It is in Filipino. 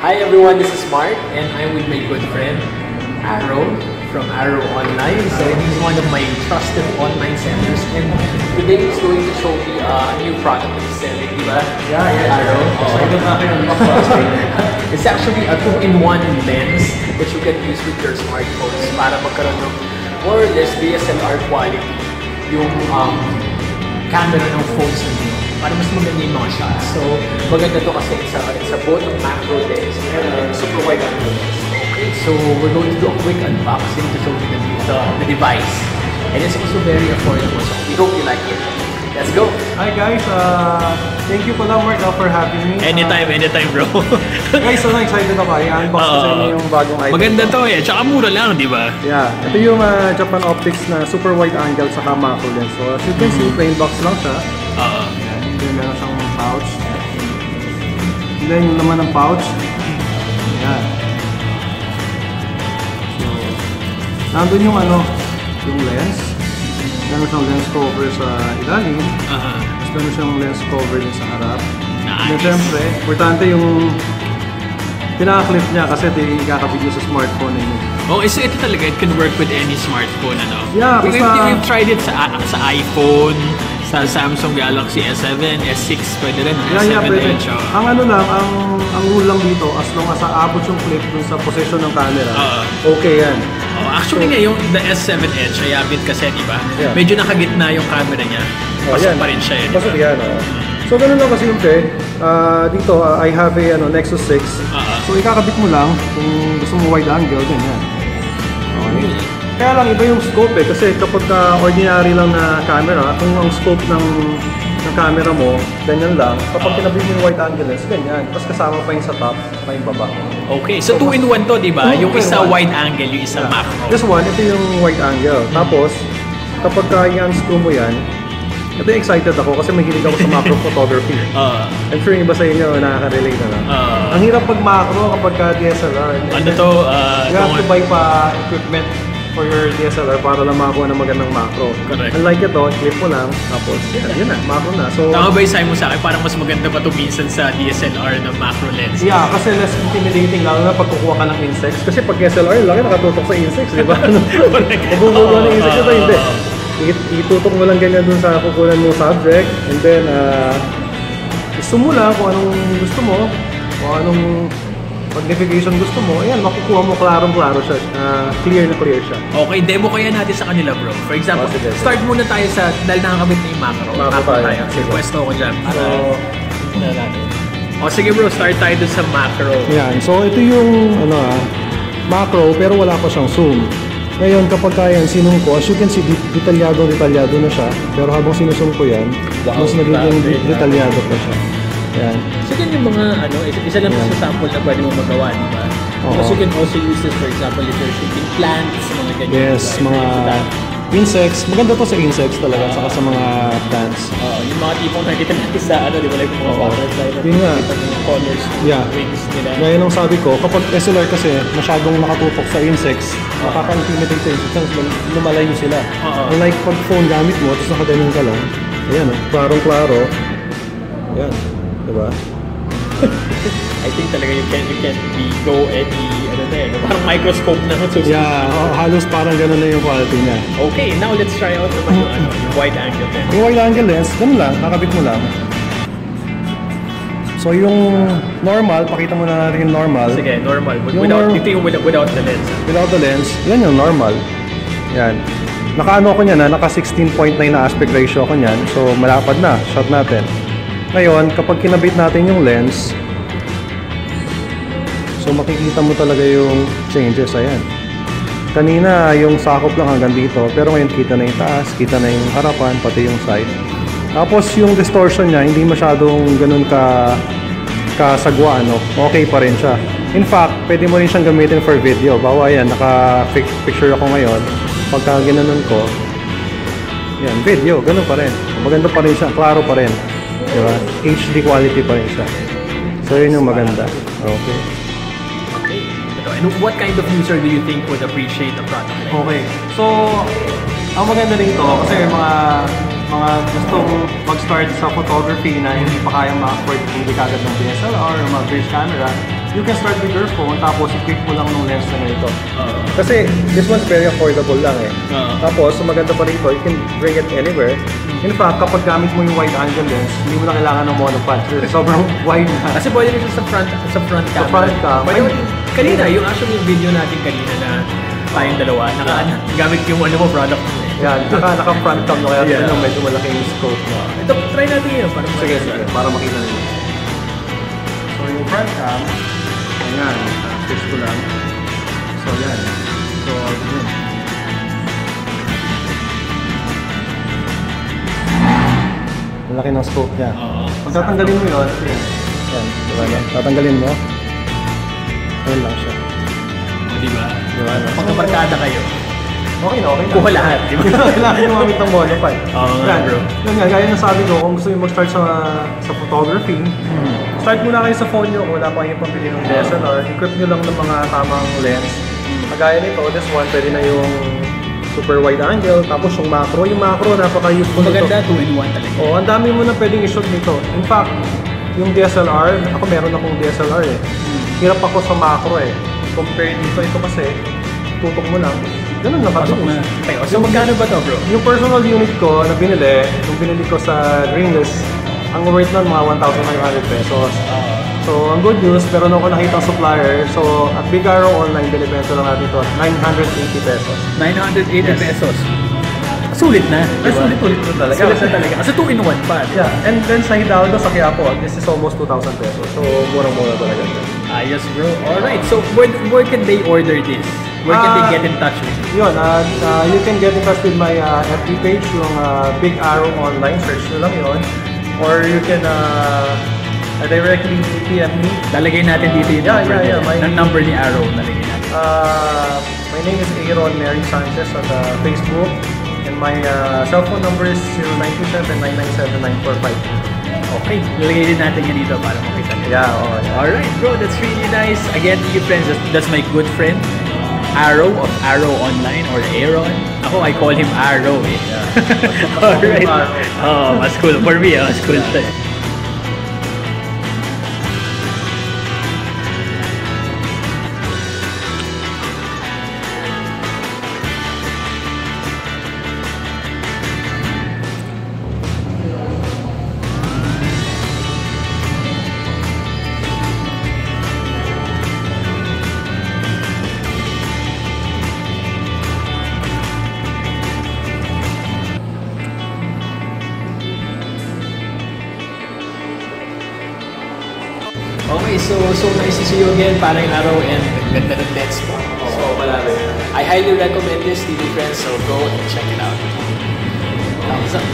Hi everyone, this is Mark and I'm with my good friend Arrow from Arrow Online. So he's one of my trusted online sellers and today he's going to show me a new product that he's selling, di ba? Yeah. Arrow. It's actually a 2-in-1 lens that you can use with your smartphones para magkaroon ng more or less DSLR quality yung camera ng phones ninyo para mas maganda yung mga shots. So, maganda to kasi it's a both macro lens and super wide angle lens. Okay, so we're going to do a quick unboxing to show you the device. And it's also very affordable, so we hope you like it. Let's go! Hi guys, thank you pala Mark for having me. Anytime bro. Guys, so excited ako. I-unbox ko sa inyo yung bagong item. Maganda to eh, tsaka mura lang, di ba? Yeah, ito yung Japan Optics na super wide angle sa macro lens. So as you can see, plain box lang siya. And then meron siyang pouch. And then yung naman ng pouch. Ayan. So, nandun yung yung lens. Meron siyang lens cover sa ilalim. Tapos meron siyang lens cover din sa harap. Nice. And siyempre, importante yung pinaka-clip niya kasi ikakabit niyo sa smartphone ninyo. Oh, so ito talaga, it can work with any smartphone, ano? Yeah, We've tried it sa iPhone, sa Samsung Galaxy S7, S6, pwede rin, Yeah, S7 pwede. Edge. Ang ang rule lang dito, as long as aabot yung clip dun sa position ng camera, okay yan. Oh, actually nga, yung the S7 Edge, ay abit kasi, di ba? Yeah. Medyo nakagitna yung camera niya. Pasok pa rin siya, di ba? Pasok yan, So, ganun lang kasi yung dito, I have a Nexus 6. So, ikakabit mo lang kung gusto mo wide angle, ganyan. Okay. Kaya lang, iba yung scope kasi kapag ordinary lang na camera, kung ang scope ng camera mo, ganyan lang. Kapag kinabit mo yung wide angle lens, ganyan. Tapos kasama pa yung sa top, pa yung baba. Okay, so 2-in-1 to, di ba? Yung isa wide angle, yung isa macro. This one, ito yung wide angle. Tapos, kapag i-unscrew mo yan, ito yung excited ako kasi mahilig ako sa macro photography. I'm sure yung iba sa inyo nakaka-relate na lang. Ang hirap pag macro kapag DSLR. Ano to? You have to buy pa equipment for your DSLR para lang makakuha ng magandang macro. Correct. Unlike ito, clip mo lang, tapos yun na, macro na. So, tama ba yung sabi mo sa akin? Parang mas maganda pa ito minsan sa DSLR ng macro lens. yeah, kasi less intimidating lalo na pag kukuha ka ng insects. Kasi pag DSLR, laki nakatutok sa insects, di ba? Mabubuha ng insects ito, hindi. Itutok mo lang ganyan dun sa kukunan mong subject and then gusto mo lang kung anong gusto mo, kung anong magnification gusto mo, ayan, makukuha mo klarong-klaro siya, clear na clear siya. Okay, demo kaya natin sa kanila bro. For example, sige. start muna tayo sa, dahil nakakabit na yung macro. Macro tayo. Sige, pwesto ako dyan. So, O sige bro, start tayo dun sa macro. yan. So, ito yung macro pero wala pa siyang zoom. Ngayon, kapag kaya sinung ko, as you can see, detalyado na siya. Pero habang sinusum ko yan, mas nagiging detalyado pa siya. Yan. So yun yung mga, isa lang sa sample na pwede mo magawa, di ba? Because you can also use this, for example, if you're shooting plants, mga ganyan. Yes, mga insects. Maganda to sa insects talaga, saka sa mga plants. Yung mga tipong nakita natin sa, di ba, like yung mga butterfly. Yun nga. Yung colors, wings nila. Gaya nung sabi ko, kapag SLR kasi masyadong nakatutok sa insects, nakaka-intimidate sa insects, lumalayo sila. Unlike pag phone gamit mo, tapos nakaganon ka lang, ayan klarong-klaro. Ayan, diba? I think talaga you can't go any, parang microscope na. Yeah, halos parang gano'n na yung quality niya. Okay, now let's try out naman yung wide angle lens. Yung wide angle lens, ganun lang, nakabit mo lang. So yung normal, pakita mo na natin yung normal. Sige, normal. Ito yung without the lens. Without the lens, yan yung normal. Yan. Naka-ano ko niyan, naka 16.9 na aspect ratio ko niyan. So malapad na, shot natin. Ngayon, kapag kinabit natin yung lens, so makikita mo talaga yung changes, ayan. Kanina, yung sakop lang hanggang dito, pero ngayon kita na yung taas, kita na yung harapan, pati yung side. Tapos yung distortion niya, hindi masyadong ganun kasagwa, okay pa rin siya. In fact, pwede mo rin siyang gamitin for video. Bawa yan, naka-picture ako ngayon. Pagka ginanon ko, yan, video, ganun pa rin. Maganda pa rin siya, klaro pa rin. Diba? HD quality pa rin siya. So yun yung maganda. Okay. And what kind of user do you think would appreciate the product? Okay. So, ang maganda rito kasi mga gustong mag-start sa photography na hindi pa kaya ma-afford hindi kagad ng DSLR or mga bridge camera, you can start with your phone, tapos i-click mo lang ng lens na ganito. Kasi this one's very affordable lang eh. Tapos, maganda pa rito, you can bring it anywhere. In fact, kapag gamit mo yung wide angle lens, hindi mo na kailangan ng monopod. Sobrang wide na. Kasi pwede rin siya sa front camera. Sa front cam. Pwede kanina, yung actually yung video natin kanina na tayong dalawa, gamit yung ano mo, product mo eh. Yan, naka-front cam no, kaya yeah. Medyo malaking scope mo. Ito, try natin yun para sige, para makita nyo. So yung front cam, ayan, fix ko lang. So yan. So, yun. Malaki ng scope niya. Pag tatanggalin mo yun, yan, diba yan? Tatanggalin mo, ayun lang siya. O diba? Diba? Pagkabarkada kayo. Okay na. Kuha lahat, di ba? Kailangan nyo mamit ng monopod. Oo nga, bro. Yun nga, gaya ng sabi ko, kung gusto nyo mag-start sa photography, start muna kayo sa phone nyo kung wala pa kayong pambili ng DSLR. Equip nyo lang ng mga tamang lens. Kagaya nito, this one, pwede na yung super wide angle, tapos yung macro napaka-useful nito. Maganda, 2-in-1 talaga. Oo, ang dami mo na pwedeng i-shoot nito. In fact, yung DSLR, ako meron akong DSLR eh. Hirap ako sa macro eh. Compare dito, ito kasi, tutok mo lang. Ganun na pasok na. Okay, so magkano ba to, bro? Yung personal unit ko na binili, yung binili ko sa Greenlist, ang worth nun mga 1,500 pesos. So, ang good news, pero nung ako nakita ang supplier, so at Big Arrow Online, binibenta lang natin ito at 980 pesos. 980 pesos. Sulit na. Diba? Sulit na talaga. Sulit na talaga. Kasi 2-in-1 pa. Yeah, and then sa Hidalgo, sa Quiapo, this is almost 2,000 pesos. So, murang-mura talaga. Ayos, bro. Alright, so where can they order this? Where can they get in touch with you? Yun, you can get in touch with my FB page, yung Big Arrow Online, search nyo lang yun. Or you can directly PM me. Lalagay natin dito yung number niya. Number ni Arrow, lalagay natin. My name is Aaron Mary Sanchez on the Facebook. And my cell phone number is 0927-997-945. Okay, lalagay din natin yan dito para makita nyo. Yeah. Alright, bro, that's really nice. Again, you friends, that's my good friend. Arrow of Arrow Online or Aaron. Ako, I call him Arrow eh. Yeah. Alright. Oh, mas cool. For me, mas cool. Okay, so nice to see you again, parang Arrow, and ganda ng lens mo. So, I highly recommend this, TV friends, so go and check it out. Thumbs up.